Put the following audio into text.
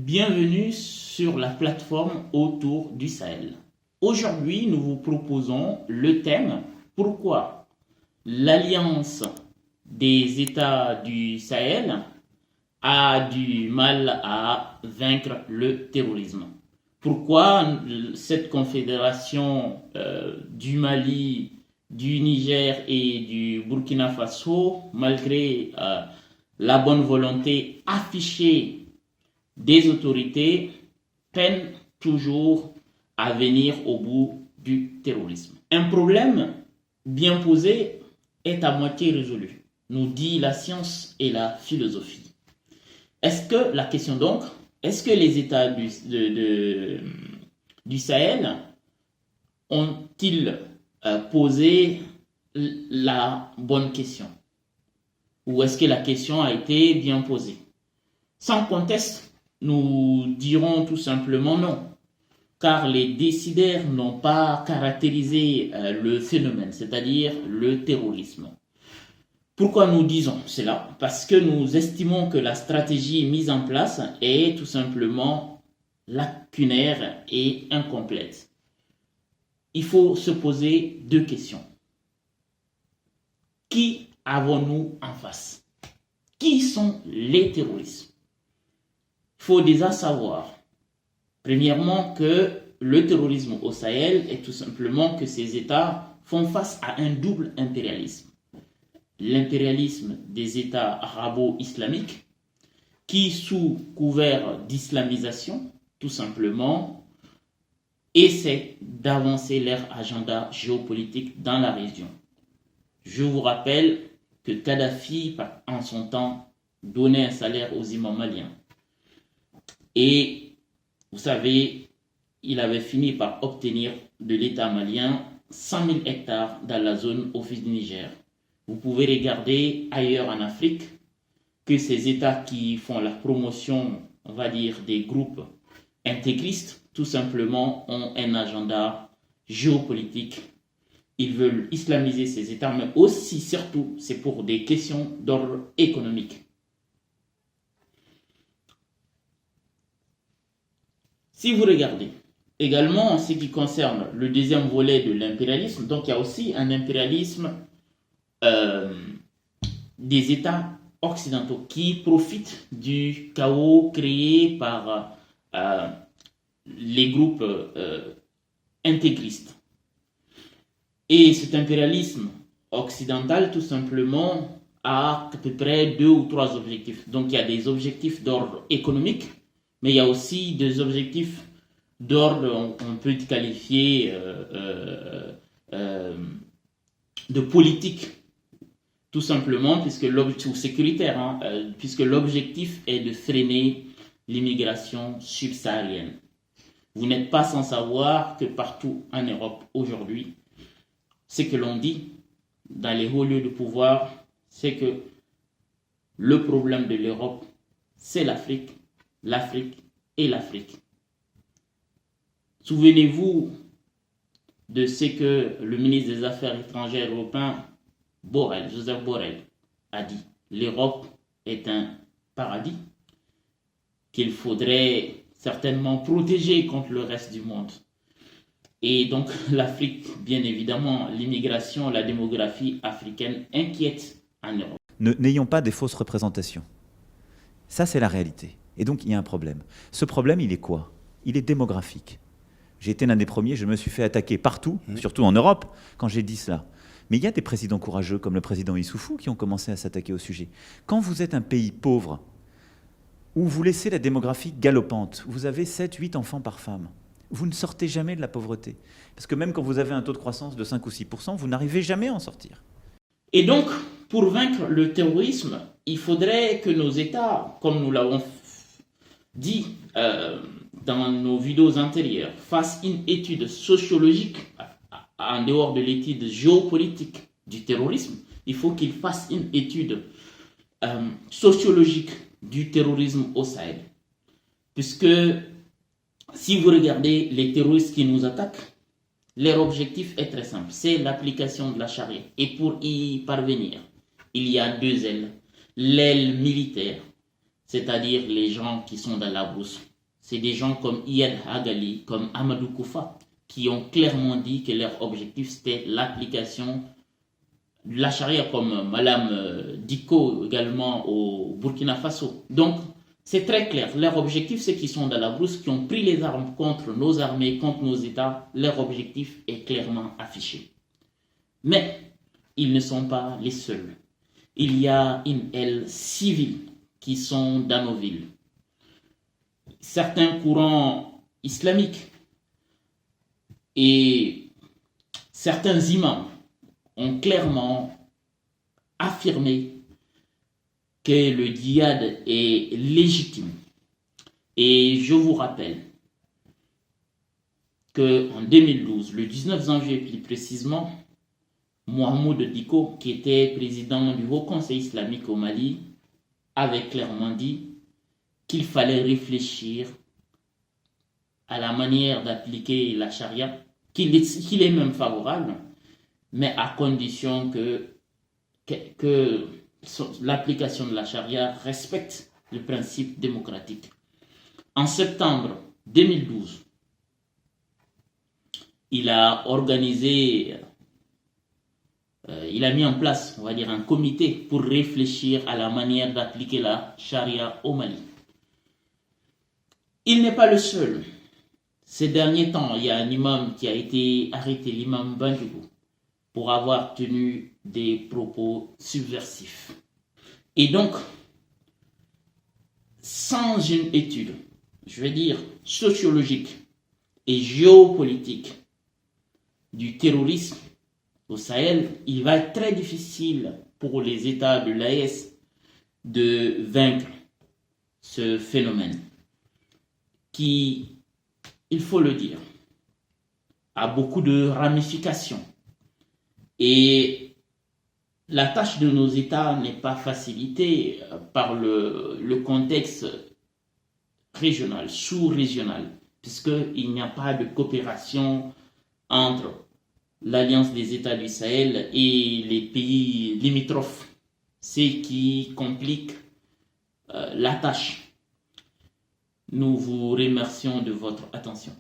Bienvenue sur la plateforme autour du Sahel. Aujourd'hui, nous vous proposons le thème pourquoi l'Alliance des États du Sahel a du mal à vaincre le terrorisme. Pourquoi cette confédération du Mali, du Niger et du Burkina Faso, malgré la bonne volonté affichée des autorités, peinent toujours à venir au bout du terrorisme. Un problème bien posé est à moitié résolu, nous dit la science et la philosophie. Est-ce que les États du Sahel ont-ils posé la bonne question? Ou est-ce que la question a été bien posée? Sans conteste, nous dirons tout simplement non, car les décideurs n'ont pas caractérisé le phénomène, c'est-à-dire le terrorisme. Pourquoi nous disons cela? Parce que nous estimons que la stratégie mise en place est tout simplement lacunaire et incomplète. Il faut se poser deux questions. Qui avons-nous en face? Qui sont les terroristes? Il faut déjà savoir, premièrement, que le terrorisme au Sahel est tout simplement que ces États font face à un double impérialisme. L'impérialisme des États arabo-islamiques qui, sous couvert d'islamisation, tout simplement, essaient d'avancer leur agenda géopolitique dans la région. Je vous rappelle que Kadhafi, en son temps, donnait un salaire aux imams maliens. Et vous savez, il avait fini par obtenir de l'État malien 100 000 hectares dans la zone office du Niger. Vous pouvez regarder ailleurs en Afrique que ces États qui font la promotion, on va dire, des groupes intégristes, tout simplement ont un agenda géopolitique. Ils veulent islamiser ces États, mais aussi, surtout, c'est pour des questions d'ordre économique. Si vous regardez également en ce qui concerne le deuxième volet de l'impérialisme, donc il y a aussi un impérialisme des États occidentaux qui profitent du chaos créé par les groupes intégristes. Et cet impérialisme occidental, tout simplement, a à peu près 2 ou 3 objectifs. Donc il y a des objectifs d'ordre économique, mais il y a aussi des objectifs d'ordre, on peut qualifier de politique, tout simplement, puisque l'objectif sécuritaire, puisque l'objectif est de freiner l'immigration subsaharienne. Vous n'êtes pas sans savoir que partout en Europe aujourd'hui, ce que l'on dit dans les hauts lieux de pouvoir, c'est que le problème de l'Europe, c'est l'Afrique et l'Afrique. Souvenez-vous de ce que le ministre des Affaires étrangères européen, Joseph Borrell, a dit. L'Europe est un paradis qu'il faudrait certainement protéger contre le reste du monde. Et donc l'Afrique, bien évidemment, l'immigration, la démographie africaine inquiète en Europe. N'ayons pas des fausses représentations. Ça, c'est la réalité. Et donc, il y a un problème. Ce problème, il est quoi? Il est démographique. J'ai été l'un des premiers, je me suis fait attaquer partout, surtout en Europe, quand j'ai dit cela. Mais il y a des présidents courageux, comme le président Issoufou, qui ont commencé à s'attaquer au sujet. Quand vous êtes un pays pauvre, où vous laissez la démographie galopante, vous avez 7, 8 enfants par femme, vous ne sortez jamais de la pauvreté. Parce que même quand vous avez un taux de croissance de 5 ou 6%, vous n'arrivez jamais à en sortir. Et donc, pour vaincre le terrorisme, il faudrait que nos États, comme nous l'avons dit dans nos vidéos antérieures, fassent une étude sociologique en dehors de l'étude géopolitique du terrorisme. Il faut qu'ils fassent une étude sociologique du terrorisme au Sahel. Puisque si vous regardez les terroristes qui nous attaquent, leur objectif est très simple, c'est l'application de la charia. Et pour y parvenir, il y a 2 ailes. L'aile militaire, c'est-à-dire les gens qui sont dans la brousse, c'est des gens comme Iyad Hagali, comme Amadou Koufa, qui ont clairement dit que leur objectif c'était l'application de la charia, comme Madame Diko également au Burkina Faso. Donc, c'est très clair. Leur objectif, c'est qu'ils sont dans la brousse, qui ont pris les armes contre nos armées, contre nos États. Leur objectif est clairement affiché. Mais ils ne sont pas les seuls. Il y a une aile civile qui sont dans nos villes. Certains courants islamiques et certains imams ont clairement affirmé que le djihad est légitime. Et je vous rappelle qu'en 2012, le 19 janvier plus précisément, Mohamed Diko, qui était président du Haut Conseil islamique au Mali, avait clairement dit qu'il fallait réfléchir à la manière d'appliquer la charia, qu'il est même favorable, mais à condition que l'application de la charia respecte le principe démocratique. En septembre 2012, il a mis en place, on va dire, un comité pour réfléchir à la manière d'appliquer la charia au Mali. Il n'est pas le seul. Ces derniers temps, il y a un imam qui a été arrêté, l'imam Bandjougou, pour avoir tenu des propos subversifs. Et donc, sans une étude, je vais dire, sociologique et géopolitique du terrorisme au Sahel, il va être très difficile pour les États de l'AES de vaincre ce phénomène qui, il faut le dire, a beaucoup de ramifications. Et la tâche de nos États n'est pas facilitée par le contexte régional, sous-régional, puisqu'il n'y a pas de coopération entre l'Alliance des États du Sahel et les pays limitrophes, ce qui complique la tâche. Nous vous remercions de votre attention.